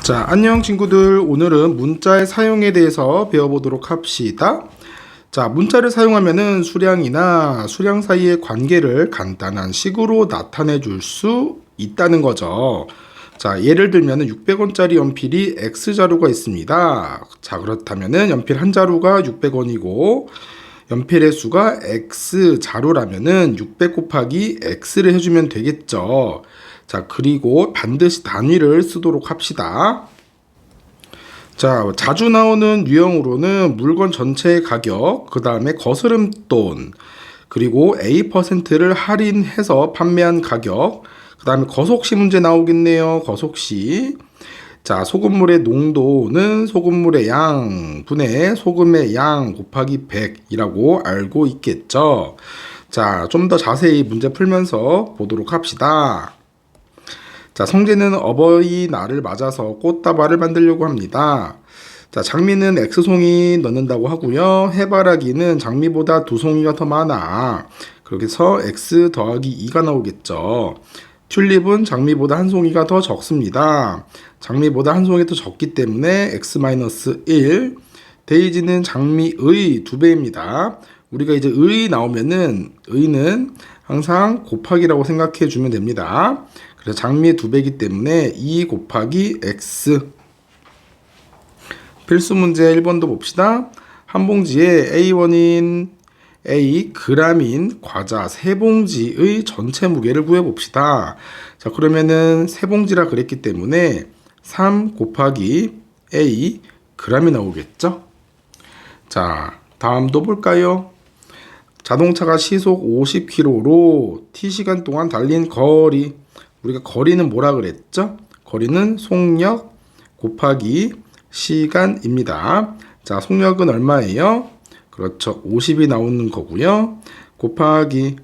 자, 안녕 친구들. 오늘은 문자의 사용에 대해서 배워보도록 합시다. 자, 문자를 사용하면은 수량이나 수량 사이의 관계를 간단한 식으로 나타내 줄 수 있다는 거죠. 자, 예를 들면은 600원짜리 연필이 X자루가 있습니다. 자, 그렇다면은 연필 한 자루가 600원이고 연필의 수가 X자루라면은 600 곱하기 X를 해주면 되겠죠. 자, 그리고 반드시 단위를 쓰도록 합시다. 자, 자주 나오는 유형으로는 물건 전체의 가격, 그 다음에 거스름돈, 그리고 A%를 할인해서 판매한 가격, 그 다음에 거속시 문제 나오겠네요. 거속시. 자, 소금물의 농도는 소금물의 양 분의 소금의 양 곱하기 100이라고 알고 있겠죠. 자, 좀 더 자세히 문제 풀면서 보도록 합시다. 자, 성재는 어버이날을 맞아서 꽃다발을 만들려고 합니다. 자, 장미는 X송이 넣는다고 하고요. 해바라기는 장미보다 2송이가 더 많아. 그렇게 해서 X 더하기 2가 나오겠죠. 튤립은 장미보다 1송이가 더 적습니다. 장미보다 1송이 더 적기 때문에 X-1. 데이지는 장미의 2배입니다. 우리가 이제 의 나오면은 의는 항상 곱하기라고 생각해 주면 됩니다. 그래서 장미의 2배이기 때문에 2 곱하기 X. 필수 문제 1번도 봅시다. 한 봉지에 A1인 A g인 과자 3봉지의 전체 무게를 구해봅시다. 자, 그러면은 3봉지라 그랬기 때문에 3 곱하기 A g이 나오겠죠? 자, 다음도 볼까요? 자동차가 시속 50km로 T시간 동안 달린 거리. 우리가 거리는 뭐라 그랬죠? 거리는 속력 곱하기 시간입니다. 자, 속력은 얼마예요? 그렇죠. 50이 나오는 거고요. 곱하기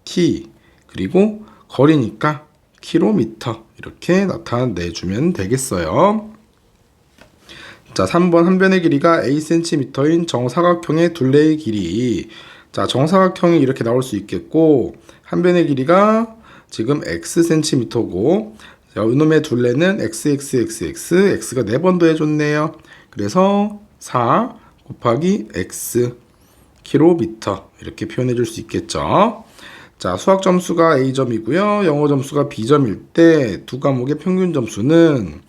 t 그리고 거리니까 킬로미터 이렇게 나타내주면 되겠어요. 자, 3번 한 변의 길이가 a cm인 정사각형의 둘레의 길이. 자, 정사각형이 이렇게 나올 수 있겠고 한 변의 길이가 지금 x cm고 이놈의 둘레는 x가 4번 더해줬네요. 그래서 4 곱하기 x 킬로미터 이렇게 표현해 줄 수 있겠죠. 자, 수학 점수가 A점이고요. 영어 점수가 B점일 때 두 과목의 평균 점수는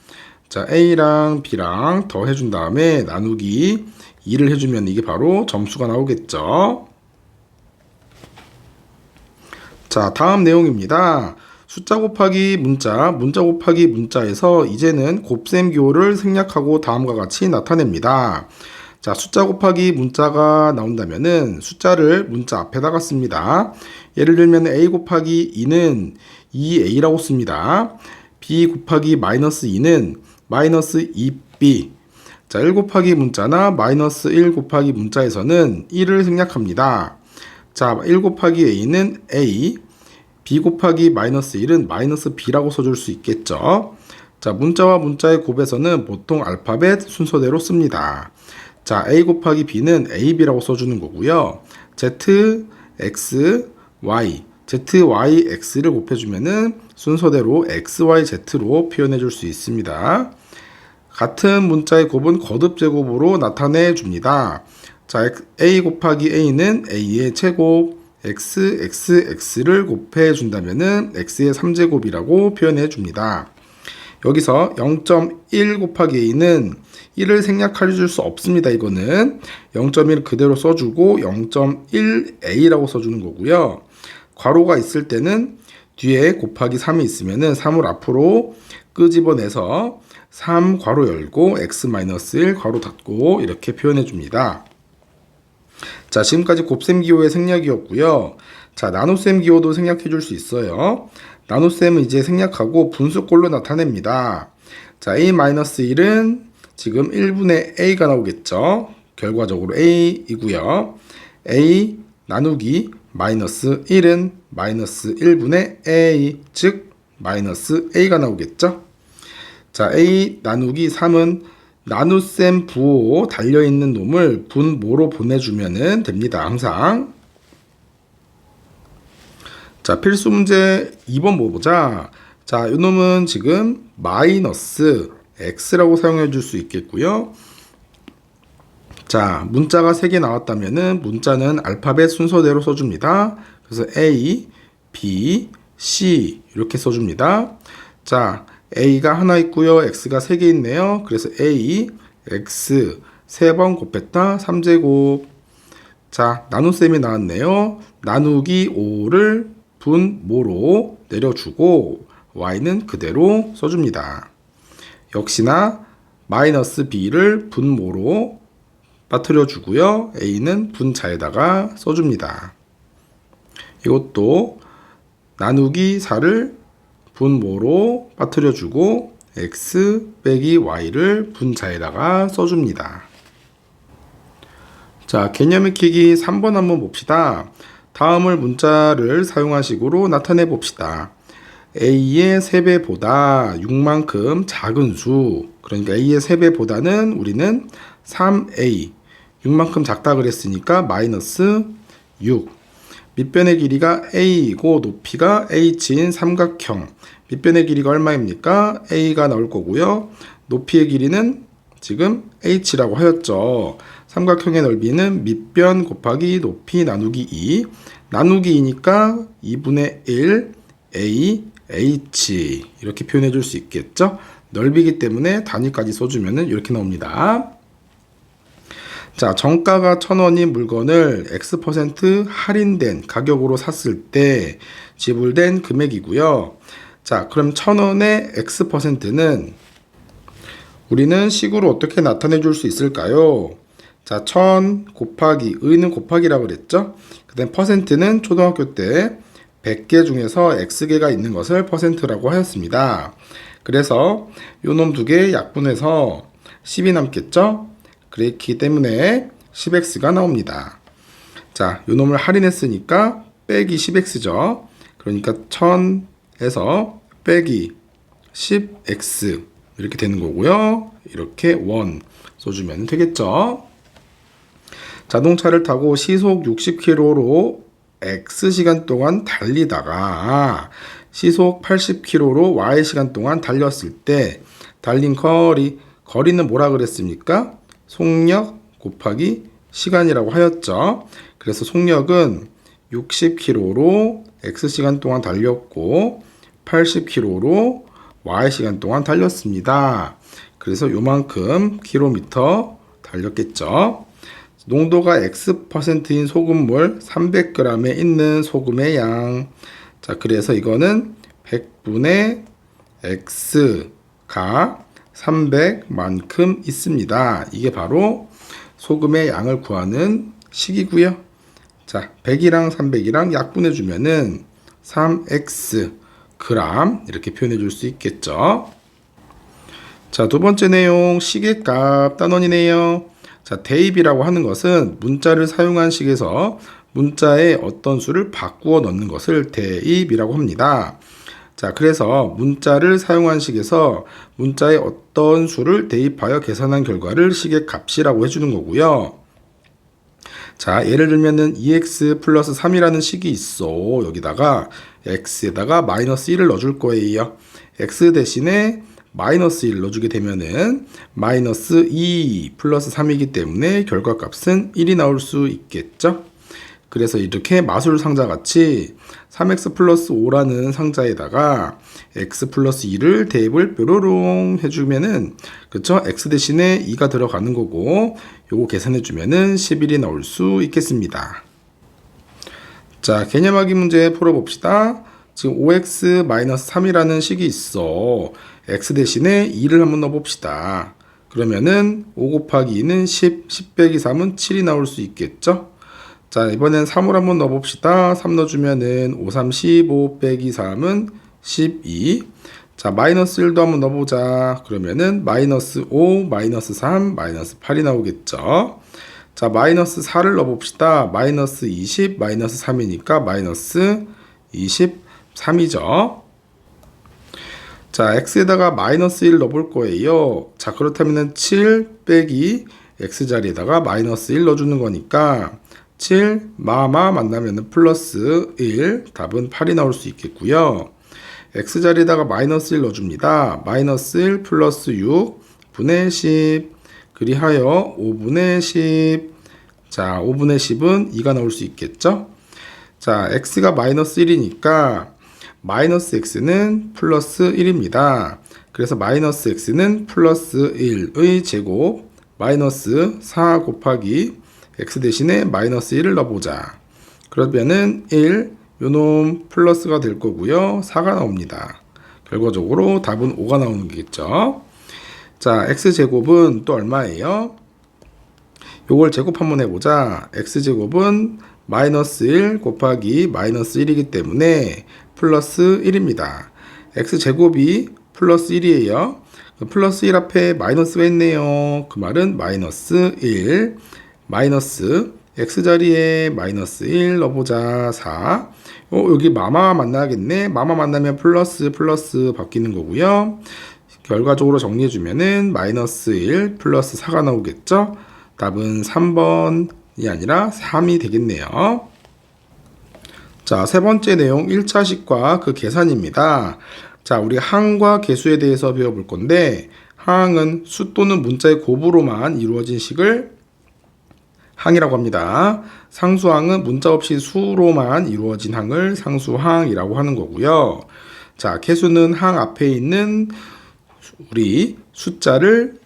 자, A랑 B랑 더해준 다음에 나누기 2를 해주면 이게 바로 점수가 나오겠죠. 자, 다음 내용입니다. 숫자 곱하기 문자, 문자 곱하기 문자에서 이제는 곱셈 기호를 생략하고 다음과 같이 나타냅니다. 자, 숫자 곱하기 문자가 나온다면은 숫자를 문자 앞에다가 씁니다. 예를 들면 A 곱하기 2는 2A라고 씁니다. B 곱하기 마이너스 2는 마이너스 2B. 자, 1 곱하기 문자나 마이너스 1 곱하기 문자에서는 1을 생략합니다. 자, 1 곱하기 A는 A, B 곱하기 마이너스 1은 마이너스 B라고 써줄 수 있겠죠. 자, 문자와 문자의 곱에서는 보통 알파벳 순서대로 씁니다. 자, A 곱하기 B는 AB라고 써주는 거고요. Z, X, Y, Z, Y, X를 곱해주면은 순서대로 X, Y, Z로 표현해 줄 수 있습니다. 같은 문자의 곱은 거듭 제곱으로 나타내 줍니다. 자, A 곱하기 A는 A의 제곱, X를 곱해 준다면은 X의 3제곱이라고 표현해 줍니다. 여기서 0.1 곱하기 A는 1을 생략해 줄 수 없습니다. 이거는 0.1 그대로 써주고 0.1A라고 써주는 거고요. 괄호가 있을 때는 뒤에 곱하기 3이 있으면은 3을 앞으로 끄집어내서 3 괄호 열고 X-1 괄호 닫고 이렇게 표현해 줍니다. 자, 지금까지 곱셈 기호의 생략이었고요. 자, 나눗셈 기호도 생략해 줄 수 있어요. 나눗셈은 이제 생략하고 분수꼴로 나타냅니다. 자, A-1은 지금 1분의 A가 나오겠죠. 결과적으로 A이고요. A 나누기 마이너스 1은 마이너스 1분의 A, 즉 마이너스 A가 나오겠죠. 자, A 나누기 3은 나눗셈 부호 달려있는 놈을 분모로 보내주면 됩니다. 항상. 자, 필수 문제 2번 보자. 자, 이 놈은 지금 마이너스 x라고 사용해 줄 수 있겠고요. 자, 문자가 3개 나왔다면은 문자는 알파벳 순서대로 써줍니다. 그래서 A, B, C 이렇게 써줍니다. 자, A가 하나 있고요. X가 3개 있네요. 그래서 A, X 3번 곱했다 3제곱. 자, 나눗셈이 나왔네요. 나누기 5를 분모로 내려주고 Y는 그대로 써줍니다. 역시나 마이너스 B를 분모로 빠뜨려 주고요. A는 분자에다가 써줍니다. 이것도 나누기 4를 분모로 빠뜨려 주고 X 빼기 Y를 분자에다가 써줍니다. 자, 개념 익히기 3번 한번 봅시다. 다음을 문자를 사용한 식으로 나타내 봅시다. A의 3배보다 6만큼 작은 수, 그러니까 A의 3배보다는 우리는 3A, 6만큼 작다 그랬으니까 마이너스 6. 밑변의 길이가 A이고 높이가 H인 삼각형. 밑변의 길이가 얼마입니까? A가 나올 거고요. 높이의 길이는 지금 H라고 하였죠. 삼각형의 넓이는 밑변 곱하기 높이 나누기 2. 나누기 2니까 2분의 1 A, H 이렇게 표현해 줄 수 있겠죠. 넓이기 때문에 단위까지 써주면 이렇게 나옵니다. 자, 정가가 1,000원인 물건을 X% 할인된 가격으로 샀을 때 지불된 금액이고요. 자, 그럼 1,000원의 X%는 우리는 식으로 어떻게 나타내 줄 수 있을까요? 자, 1000 곱하기, 의는 곱하기라고 그랬죠? 그 다음 퍼센트는 초등학교 때 100개 중에서 X개가 있는 것을 퍼센트라고 하였습니다. 그래서 요놈 두 개 약분해서 10이 남겠죠? 그렇기 때문에 10x가 나옵니다. 자, 요 놈을 할인했으니까 빼기 10x죠. 그러니까 1000에서 빼기 10x 이렇게 되는 거고요. 이렇게 원 써주면 되겠죠. 자동차를 타고 시속 60km로 X시간 동안 달리다가 시속 80km로 Y시간 동안 달렸을 때 달린 거리는 뭐라 그랬습니까? 속력 곱하기 시간이라고 하였죠. 그래서 속력은 60km로 X시간 동안 달렸고 80km로 Y시간 동안 달렸습니다. 그래서 요만큼 킬로미터 달렸겠죠. 농도가 X%인 소금물 300g에 있는 소금의 양. 자, 그래서 이거는 100분의 X가 300만큼 있습니다. 이게 바로 소금의 양을 구하는 식이고요. 자, 100이랑 300이랑 약분해 주면은 3x 그램 이렇게 표현해 줄 수 있겠죠. 자, 두 번째 내용 시계값 단원이네요. 자, 대입이라고 하는 것은 문자를 사용한 식에서 문자에 어떤 수를 바꾸어 넣는 것을 대입이라고 합니다. 자, 그래서 문자를 사용한 식에서 문자에 어떤 수를 대입하여 계산한 결과를 식의 값이라고 해주는 거고요. 자, 예를 들면은 2x 플러스 3이라는 식이 있어. 여기다가 x에다가 마이너스 1을 넣어줄 거예요. x 대신에 마이너스 1 넣어주게 되면은 마이너스 2 플러스 3이기 때문에 결과값은 1이 나올 수 있겠죠. 그래서 이렇게 마술 상자같이 3x 플러스 5라는 상자에다가 x 플러스 2를 대입을 뾰로롱 해주면은, 그쵸? x 대신에 2가 들어가는 거고, 요거 계산해주면은 11이 나올 수 있겠습니다. 자, 개념하기 문제 풀어봅시다. 지금 5x-3이라는 식이 있어. x 대신에 2를 한번 넣어봅시다. 그러면은 5 곱하기 2는 10 빼기 3은 7이 나올 수 있겠죠? 자, 이번엔 3을 한번 넣어봅시다. 3 넣어주면은 5, 3, 15 빼기 3은 12. 자, 마이너스 1도 한번 넣어보자. 그러면은 마이너스 5, 마이너스 3, 마이너스 8이 나오겠죠. 자, 마이너스 4를 넣어봅시다. 마이너스 20, 마이너스 3이니까 마이너스 23이죠. 자, x에다가 마이너스 1 넣어볼 거예요. 자, 그렇다면은 7 빼기 x 자리에다가 마이너스 1 넣어주는 거니까 7 만나면은 플러스 1, 답은 8이 나올 수 있겠고요. x자리에다가 마이너스 1 넣어줍니다. 마이너스 1 플러스 6 분의 10 그리하여 5분의 10. 자, 5분의 10은 2가 나올 수 있겠죠? 자, x가 마이너스 1이니까 마이너스 x는 플러스 1입니다. 그래서 마이너스 x는 플러스 1의 제곱 마이너스 4 곱하기 x 대신에 마이너스 1을 넣어보자. 그러면은 1 요놈 플러스가 될 거고요. 4가 나옵니다. 결과적으로 답은 5가 나오는 거겠죠. 자, x제곱은 또 얼마예요? 요걸 제곱 한번 해보자. x제곱은 마이너스 1 곱하기 마이너스 1이기 때문에 플러스 1입니다. x제곱이 플러스 1이에요. 플러스 1 앞에 마이너스가 있네요. 그 말은 마이너스 1 마이너스 x자리에 마이너스 1 넣어보자. 4. 여기 마마 만나겠네. 마마 만나면 플러스 바뀌는 거고요. 결과적으로 정리해주면은 마이너스 1 플러스 4가 나오겠죠. 답은 3번이 아니라 3이 되겠네요. 자, 세 번째 내용 1차식과 그 계산입니다. 자, 우리 항과 계수에 대해서 배워볼 건데, 항은 수 또는 문자의 곱으로만 이루어진 식을 항이라고 합니다. 상수항은 문자 없이 수로만 이루어진 항을 상수항이라고 하는 거고요. 자, 계수는 항 앞에 있는 우리 숫자를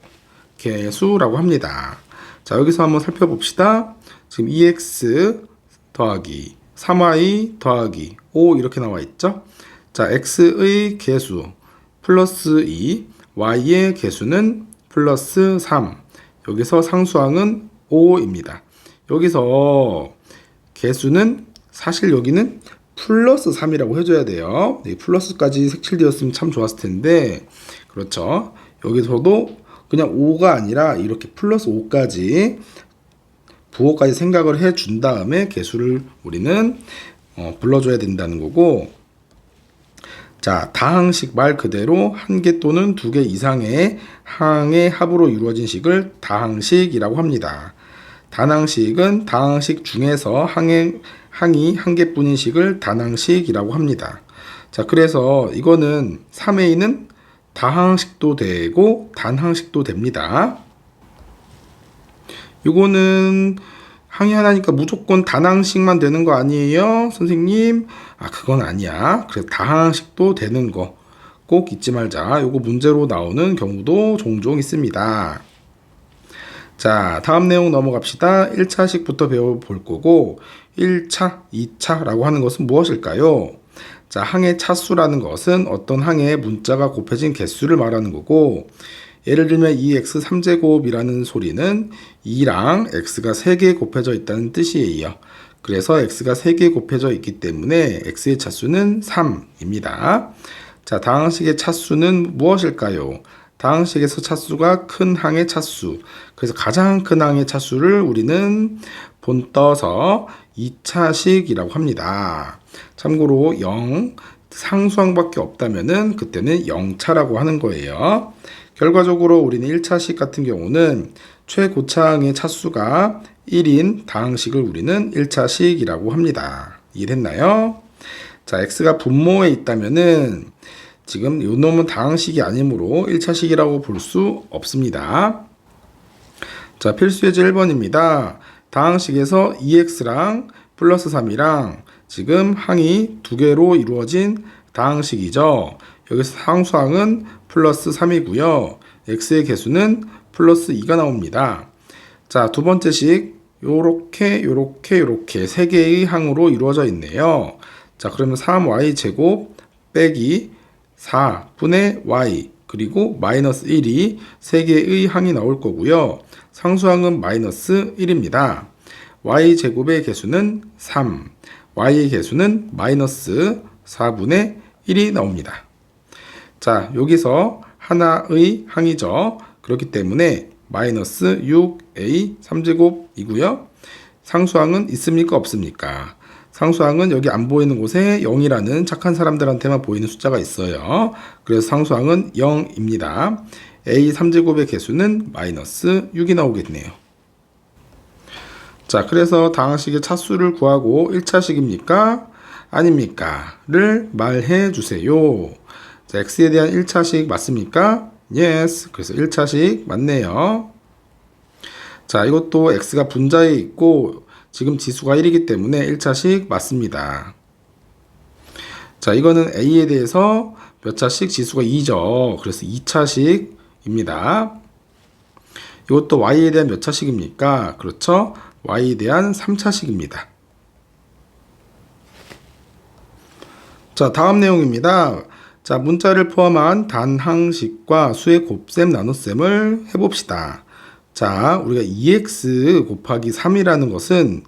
계수라고 합니다. 자, 여기서 한번 살펴봅시다. 지금 2x 더하기 3y 더하기 5 이렇게 나와 있죠. 자, x의 계수 플러스 2, y의 계수는 플러스 3. 여기서 상수항은 5입니다. 여기서 계수는 사실 여기는 플러스 3이라고 해줘야 돼요. 플러스까지 색칠되었으면 참 좋았을 텐데, 그렇죠. 여기서도 그냥 5가 아니라 이렇게 플러스 5까지 부호까지 생각을 해준 다음에 계수를 우리는 불러줘야 된다는 거고, 자, 다항식 말 그대로 한 개 또는 두 개 이상의 항의 합으로 이루어진 식을 다항식이라고 합니다. 단항식은 다항식 중에서 항이 한 개뿐인 식을 단항식이라고 합니다. 자, 그래서 이거는 3a는 다항식도 되고 단항식도 됩니다. 이거는 항이 하나니까 무조건 단항식만 되는 거 아니에요? 선생님? 그건 아니야. 그래서 다항식도 되는 거 꼭 잊지 말자. 요거 문제로 나오는 경우도 종종 있습니다. 자, 다음 내용 넘어갑시다. 1차식부터 배워볼 거고, 1차, 2차라고 하는 것은 무엇일까요? 자, 항의 차수라는 것은 어떤 항의 문자가 곱해진 개수를 말하는 거고, 예를 들면 2x 3제곱이라는 소리는 2랑 x가 3개 곱해져 있다는 뜻이에요. 그래서 x가 3개 곱해져 있기 때문에 x의 차수는 3입니다. 자, 다항식의 차수는 무엇일까요? 다항식에서 차수가 큰 항의 차수. 그래서 가장 큰 항의 차수를 우리는 본떠서 2차식이라고 합니다. 참고로 0, 상수항밖에 없다면은 그때는 0차라고 하는 거예요. 결과적으로 우리는 1차식 같은 경우는 최고차항의 차수가 1인 다항식을 우리는 1차식이라고 합니다. 이해됐나요? 자, x가 분모에 있다면은 지금 이 놈은 다항식이 아니므로 1차식이라고 볼 수 없습니다. 자, 필수 예제 1번입니다. 다항식에서 2x랑 플러스 3이랑 지금 항이 두 개로 이루어진 다항식이죠. 여기서 상수항은 플러스 3이고요. x의 개수는 플러스 2가 나옵니다. 자, 두 번째 식 요렇게 세 개의 항으로 이루어져 있네요. 자, 그러면 3y 제곱 빼기 4분의 y 그리고 마이너스 1이 세 개의 항이 나올 거고요. 상수항은 마이너스 1입니다. y 제곱의 개수는 3, y의 개수는 마이너스 4분의 1이 나옵니다. 자, 여기서 하나의 항이죠. 그렇기 때문에 마이너스 6a 3제곱이고요. 상수항은 있습니까? 없습니까? 상수항은 여기 안 보이는 곳에 0이라는 착한 사람들한테만 보이는 숫자가 있어요. 그래서 상수항은 0입니다. a 3제곱의 개수는 마이너스 6이 나오겠네요. 자, 그래서 다항식의 차수를 구하고 1차식입니까? 아닙니까? 를 말해 주세요. 자, x에 대한 1차식 맞습니까? yes. 그래서 1차식 맞네요. 자, 이것도 x가 분자에 있고 지금 지수가 1이기 때문에 1차식 맞습니다. 자, 이거는 a에 대해서 몇 차식? 지수가 2죠. 그래서 2차식입니다. 이것도 y에 대한 몇 차식입니까? 그렇죠. y에 대한 3차식입니다. 자, 다음 내용입니다. 자, 문자를 포함한 단항식과 수의 곱셈 나눗셈을 해봅시다. 자, 우리가 2x 곱하기 3이라는 것은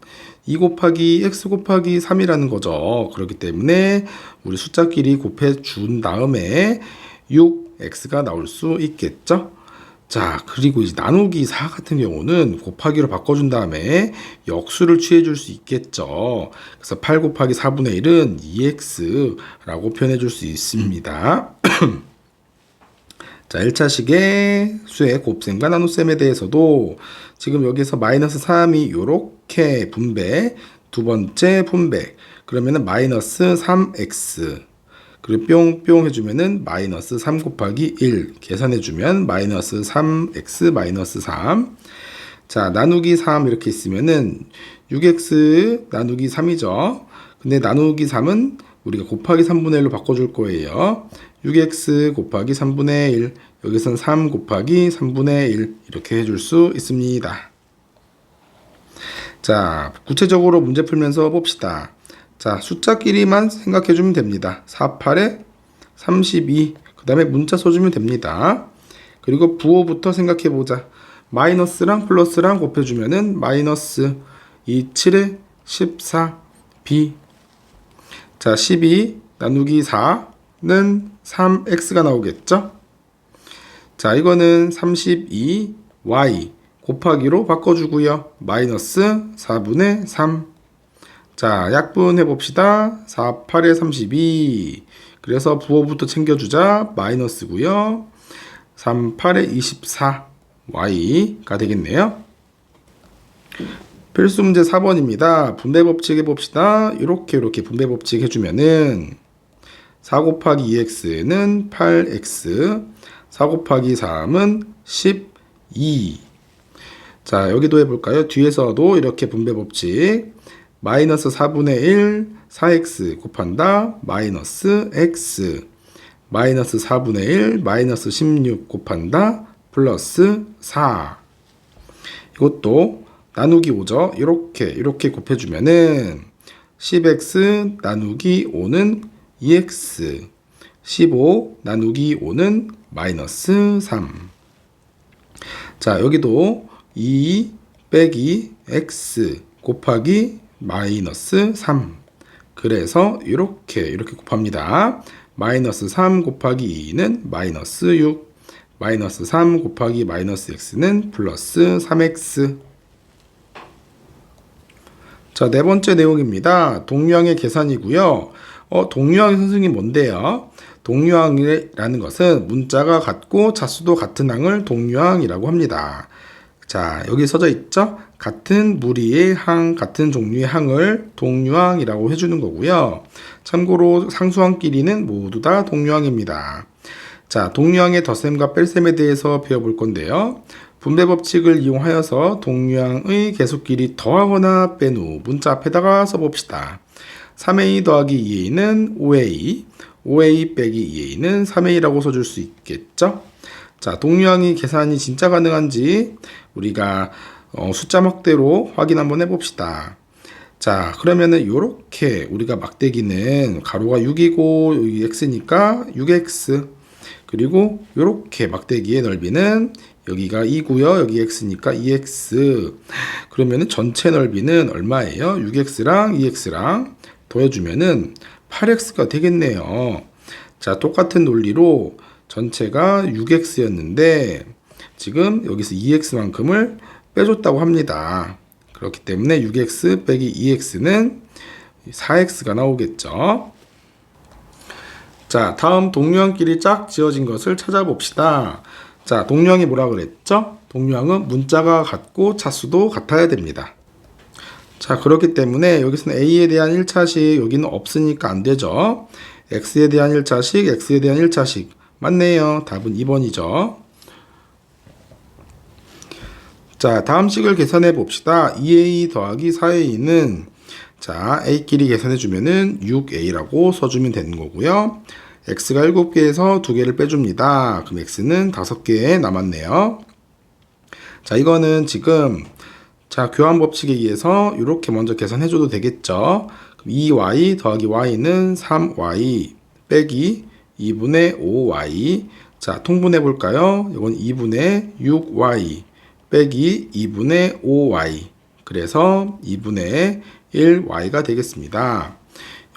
2 곱하기 x 곱하기 3이라는 거죠. 그렇기 때문에 우리 숫자끼리 곱해 준 다음에 6x가 나올 수 있겠죠. 자, 그리고 이제 나누기 4 같은 경우는 곱하기로 바꿔준 다음에 역수를 취해 줄 수 있겠죠. 그래서 8 곱하기 4분의 1은 2x라고 표현해 줄 수 있습니다. 자, 1차식의 수의 곱셈과 나눗셈에 대해서도 지금 여기서 마이너스 3이 요렇게 분배, 두 번째 분배, 그러면은 마이너스 3x, 그리고 뿅뿅 해주면은 마이너스 3 곱하기 1 계산해주면 마이너스 3x 마이너스 3. 자, 나누기 3 이렇게 있으면은 6x 나누기 3이죠. 근데 나누기 3은 우리가 곱하기 3분의 1로 바꿔줄 거예요. 6x 곱하기 3분의 1, 여기선 3 곱하기 3분의 1 이렇게 해줄 수 있습니다. 자, 구체적으로 문제 풀면서 봅시다. 자, 숫자끼리만 생각해주면 됩니다. 4, 8에 32, 그 다음에 문자 써주면 됩니다. 그리고 부호부터 생각해보자. 마이너스랑 플러스랑 곱해주면은 마이너스 2, 7에 14, b. 자, 12 나누기 4는 3x가 나오겠죠? 자, 이거는 32y 곱하기로 바꿔주고요. 마이너스 4분의 3. 자, 약분 해봅시다. 4, 8에 32. 그래서 부호부터 챙겨주자. 마이너스고요. 3, 8에 24. y가 되겠네요. 필수 문제 4번입니다. 분배 법칙 해봅시다. 이렇게 분배 법칙 해주면은 4 곱하기 2x는 8x, 4 곱하기 3은 12. 자, 여기도 해볼까요? 뒤에서도 이렇게 분배 법칙. 마이너스 4분의 1, 4x 곱한다. 마이너스 x. 마이너스 4분의 1, 마이너스 16 곱한다. 플러스 4. 이것도 나누기 5죠. 이렇게 곱해주면은 10x 나누기 5는 2x, 15 나누기 5는 마이너스 3. 자, 여기도 2 빼기 x 곱하기 마이너스 3. 그래서 이렇게 곱합니다. 마이너스 3 곱하기 2는 마이너스 6, 마이너스 3 곱하기 마이너스 x는 플러스 3x. 자, 네 번째 내용입니다. 동류항의 계산이고요. 동류항의 선생님 뭔데요? 동류항이라는 것은 문자가 같고 차수도 같은 항을 동류항이라고 합니다. 자, 여기 써져 있죠? 같은 무리의 항, 같은 종류의 항을 동류항이라고 해주는 거고요. 참고로 상수항끼리는 모두 다 동류항입니다. 자, 동류항의 덧셈과 뺄셈에 대해서 배워볼 건데요. 분배 법칙을 이용하여서 동류항의 계수끼리 더하거나 뺀 후 문자 앞에다가 써봅시다. 3a 더하기 2a는 5a, 5a 빼기 2a는 3a라고 써줄 수 있겠죠? 자, 동류항의 계산이 진짜 가능한지 우리가 숫자 막대로 확인 한번 해봅시다. 자, 그러면은 요렇게 우리가 막대기는 가로가 6이고 여기 x니까 6x, 그리고 요렇게 막대기의 넓이는 여기가 2고요. 여기 x니까 2x. 그러면은 전체 넓이는 얼마예요? 6x랑 2x랑 더해주면은 8x가 되겠네요. 자, 똑같은 논리로 전체가 6x였는데 지금 여기서 2x만큼을 빼줬다고 합니다. 그렇기 때문에 6x 빼기 2x는 4x가 나오겠죠. 자, 다음 동류항끼리 짝 지어진 것을 찾아봅시다. 자, 동류항이 뭐라 그랬죠? 동류항은 문자가 같고 차수도 같아야 됩니다. 자, 그렇기 때문에 여기서는 a에 대한 1차식 여기는 없으니까 안 되죠. x에 대한 1차식, x에 대한 1차식. 맞네요. 답은 2번이죠. 자, 다음 식을 계산해 봅시다. 2a 더하기 4a는 자, a끼리 계산해 주면은 6a라고 써주면 되는 거고요. x가 7개에서 2개를 빼줍니다. 그럼 x는 5개 남았네요. 자, 이거는 지금 자, 교환 법칙에 의해서 이렇게 먼저 계산해 줘도 되겠죠. 그럼 2y 더하기 y는 3y 빼기 2분의 5y. 자, 통분해 볼까요? 이건 2분의 6y 빼기 2분의 5y. 그래서 2분의 1y가 되겠습니다.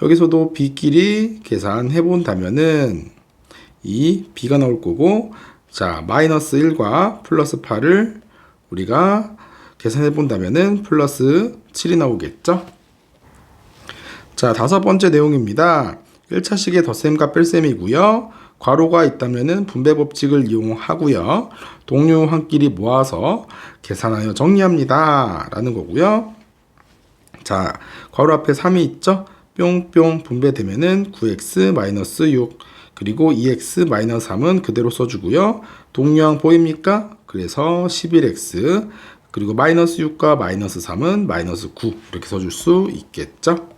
여기서도 b끼리 계산해 본다면은 이 b가 나올 거고, 자, 마이너스 1과 플러스 8을 우리가 계산해 본다면은 플러스 7이 나오겠죠. 자, 5번째 내용입니다. 1차식의 덧셈과 뺄셈이고요. 괄호가 있다면은 분배 법칙을 이용하고요. 동료한끼리 모아서 계산하여 정리합니다. 라는 거고요. 자, 괄호 앞에 3이 있죠? 뿅뿅 분배되면은 9x-6 그리고 2x-3은 그대로 써주고요. 동료항 보입니까? 그래서 11x 그리고 마이너스 6과 마이너스 3은 마이너스 9 이렇게 써줄 수 있겠죠?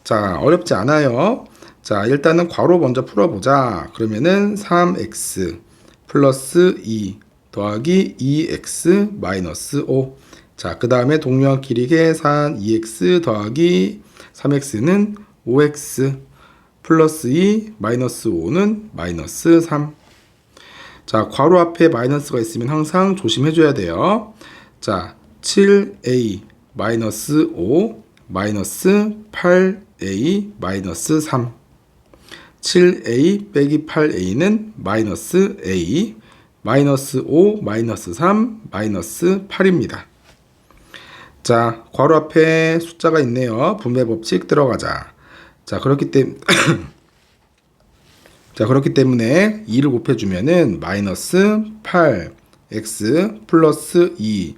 자, 어렵지 않아요. 자, 일단은 괄호 먼저 풀어보자. 그러면은 3x 플러스 2 더하기 2x 마이너스 5. 자, 그 다음에 동료한끼리 계산 2x 더하기 3x는 5x 플러스 2 마이너스 5는 마이너스 3. 자, 괄호 앞에 마이너스가 있으면 항상 조심해줘야 돼요. 자, 7a 마이너스 5 마이너스 8a 마이너스 3. 7a 빼기 8a는 마이너스 a 마이너스 5 마이너스 3 마이너스 8입니다. 자, 괄호 앞에 숫자가 있네요. 분배 법칙 들어가자. 자, 그렇기 때문에 2를 곱해주면은 마이너스 8x 플러스 2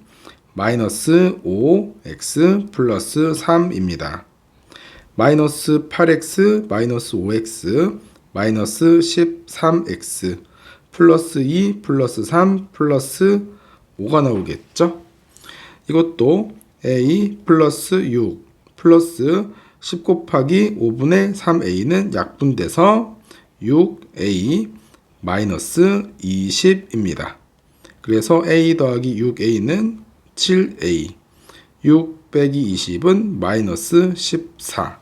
마이너스 5x 플러스 3입니다. 마이너스 8x 마이너스 5x 마이너스 13x 플러스 2 플러스 3 플러스 5가 나오겠죠. 이것도 a 플러스 6 플러스 10 곱하기 5분의 3a는 약분돼서 6a 마이너스 20입니다. 그래서 a 더하기 6a는 7a 6 빼기 20은 마이너스 14.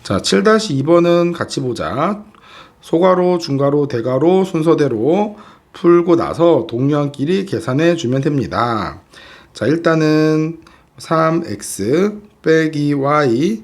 자, 7-2번은 같이 보자. 소괄호, 중괄호, 대괄호 순서대로 풀고 나서 동료한끼리 계산해 주면 됩니다. 자, 일단은 3x 빼기 y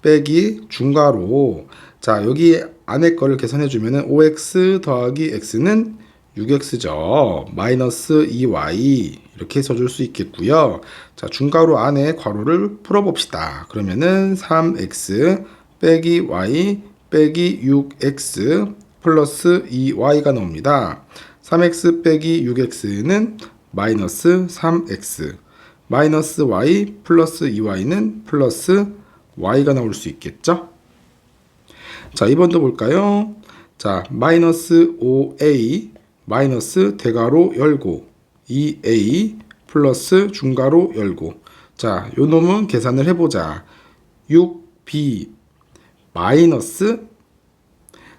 빼기 중괄호. 자, 여기 안에 거를 계산해 주면은 5x 더하기 x는 6x죠. 마이너스 2y 이렇게 써줄 수 있겠고요. 자, 중괄호 안에 괄호를 풀어봅시다. 그러면은 3x 빼기 y 빼기 6x 플러스 2y가 나옵니다. 3x 빼기 6x는 마이너스 3x 마이너스 y 플러스 2y는 플러스 y가 나올 수 있겠죠. 자, 2번도 볼까요? 자, 마이너스 5a 마이너스 대괄호 열고 2a 플러스 중괄호 열고. 자, 요 놈은 계산을 해보자. 6b 마이너스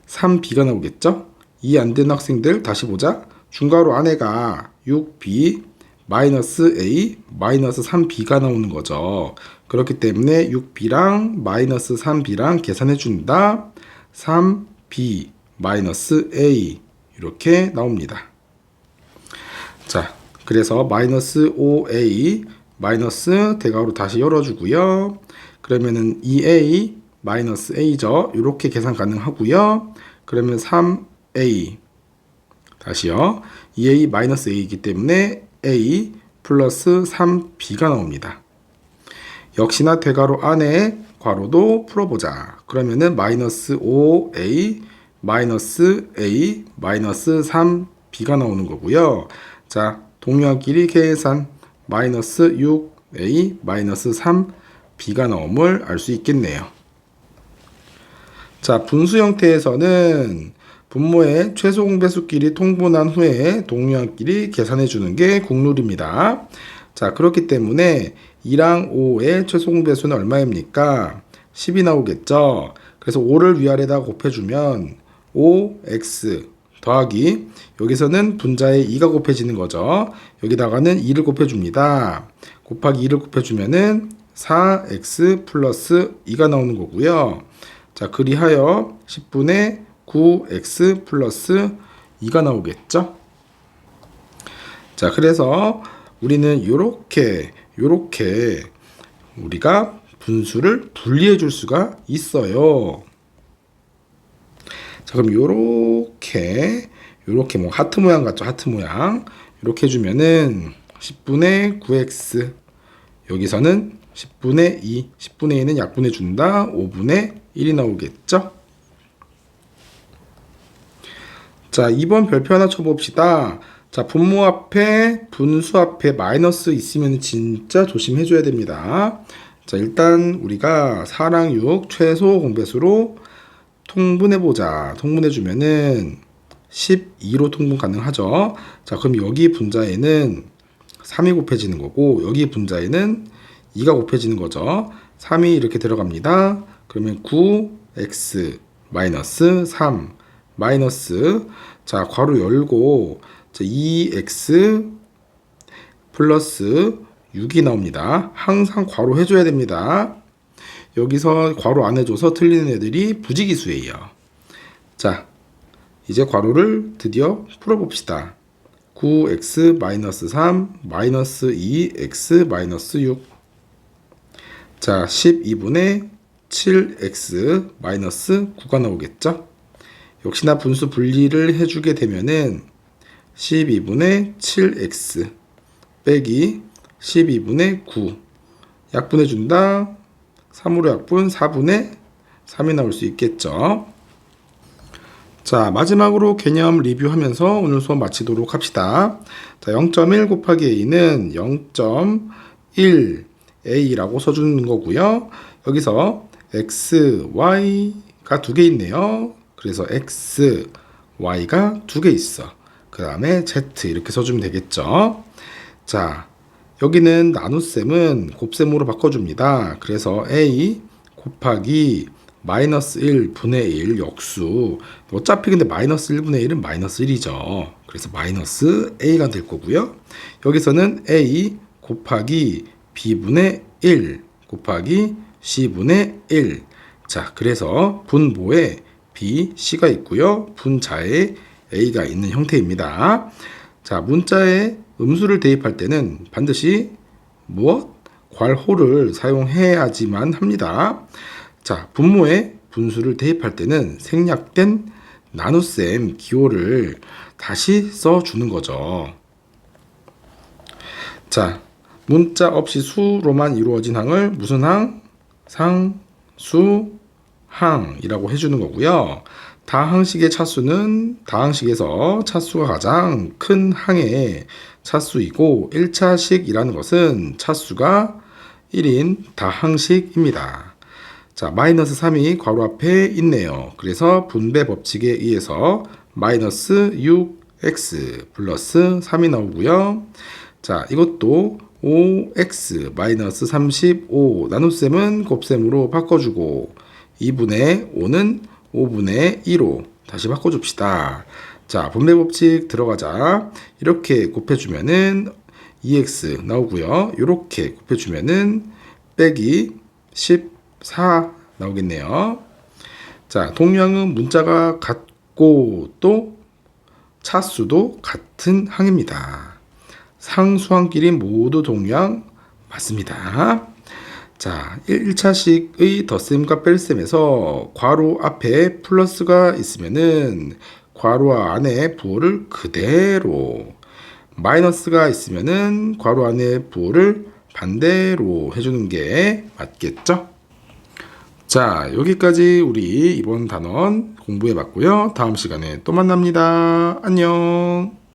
3b가 나오겠죠? 이해 안 되는 학생들 다시 보자. 중괄호 안에가 6b 마이너스 a 마이너스 3b가 나오는 거죠. 그렇기 때문에 6b랑 마이너스 3b랑 계산해 준다. 3b 마이너스 a 이렇게 나옵니다. 자, 그래서 마이너스 5a 마이너스 대괄호 다시 열어주고요. 그러면은 2a 마이너스 a죠. 이렇게 계산 가능하고요. 그러면 3a 다시요. 2a 마이너스 a이기 때문에 a 플러스 3b가 나옵니다. 역시나 대괄호 안에 괄호도 풀어보자. 그러면은 마이너스 5a 마이너스 a 마이너스 3b가 나오는 거고요. 자, 동료끼리 계산 마이너스 6 A 마이너스 3B가 나옴을 알 수 있겠네요. 자, 분수 형태에서는 분모의 최소 공배수끼리 통분한 후에 동류항끼리 계산해 주는 게 국룰입니다. 자, 그렇기 때문에 2랑 5의 최소 공배수는 얼마입니까? 10이 나오겠죠. 그래서 5를 위아래다 곱해주면 5x 더하기, 여기서는 분자에 2가 곱해지는 거죠. 여기다가는 2를 곱해줍니다. 곱하기 2를 곱해주면은 4x 플러스 2가 나오는 거고요. 자, 그리하여 10분의 9x 플러스 2가 나오겠죠. 자, 그래서 우리는 요렇게 우리가 분수를 분리해 줄 수가 있어요. 자, 그럼 요렇게 뭐 하트 모양 같죠? 하트 모양. 이렇게 해주면은 10분의 9x, 여기서는 10분의 2, 10분의 2는 약분해 준다. 5분의 1이 나오겠죠? 자, 2번 별표 하나 쳐봅시다. 자, 분모 앞에 분수 앞에 마이너스 있으면 진짜 조심해 줘야 됩니다. 자, 일단 우리가 4랑 6 최소 공배수로 통분해 보자. 통분해 주면은 12로 통분 가능하죠. 자, 그럼 여기 분자에는 3이 곱해지는 거고, 여기 분자에는 2가 곱해지는 거죠. 3이 이렇게 들어갑니다. 그러면 9x 마이너스 3 마이너스, 자, 괄호 열고, 자, 2x 플러스 6이 나옵니다. 항상 괄호 해줘야 됩니다. 여기서 괄호 안 해줘서 틀리는 애들이 부지기수예요. 자, 이제 괄호를 드디어 풀어봅시다. 9x 마이너스 3 마이너스 2x 마이너스 6. 자, 12분의 7x 마이너스 9가 나오겠죠? 역시나 분수 분리를 해주게 되면은 12분의 7x 빼기 12분의 9 약분해준다. 3으로 약분 4분의 3이 나올 수 있겠죠. 자, 마지막으로 개념 리뷰하면서 오늘 수업 마치도록 합시다. 자, 0.1 곱하기 a는 0.1a라고 써주는 거고요. 여기서 x, y가 두 개 있네요. 그래서 x, y가 두 개 있어. 그 다음에 z 이렇게 써주면 되겠죠. 자, 여기는 나눗셈은 곱셈으로 바꿔줍니다. 그래서 a 곱하기 마이너스 1분의 1 역수. 어차피 근데 마이너스 1분의 1은 마이너스 1이죠. 그래서 마이너스 a가 될 거고요. 여기서는 a 곱하기 b분의 1 곱하기 c분의 1. 자, 그래서 분모에 b, c가 있고요. 분자에 a가 있는 형태입니다. 자, 문자에 음수를 대입할 때는 반드시 무엇? 괄호를 사용해야지만 합니다. 자, 분모에 분수를 대입할 때는 생략된 나눗셈 기호를 다시 써주는 거죠. 자, 문자 없이 수로만 이루어진 항을 무슨 항? 상수항이라고 해주는 거고요. 다항식의 차수는 다항식에서 차수가 가장 큰 항의 차수이고 1차식이라는 것은 차수가 1인 다항식입니다. 자, 마이너스 3이 괄호 앞에 있네요. 그래서 분배 법칙에 의해서 마이너스 6x 플러스 3이 나오고요. 자, 이것도 5x 마이너스 35 나눗셈은 곱셈으로 바꿔주고 2분의 5는 5분의 2로 다시 바꿔줍시다. 자, 분배 법칙 들어가자. 이렇게 곱해주면은 2x 나오고요. 이렇게 곱해주면은 빼기 14 나오겠네요. 자, 동량은 문자가 같고 또 차수도 같은 항입니다. 상수항끼리 모두 동량 맞습니다. 자, 1차식의 덧셈과 뺄셈에서 괄호 앞에 플러스가 있으면은 괄호 안에 부호를 그대로, 마이너스가 있으면은 괄호 안에 부호를 반대로 해주는 게 맞겠죠? 자, 여기까지 우리 이번 단원 공부해 봤고요. 다음 시간에 또 만납니다. 안녕.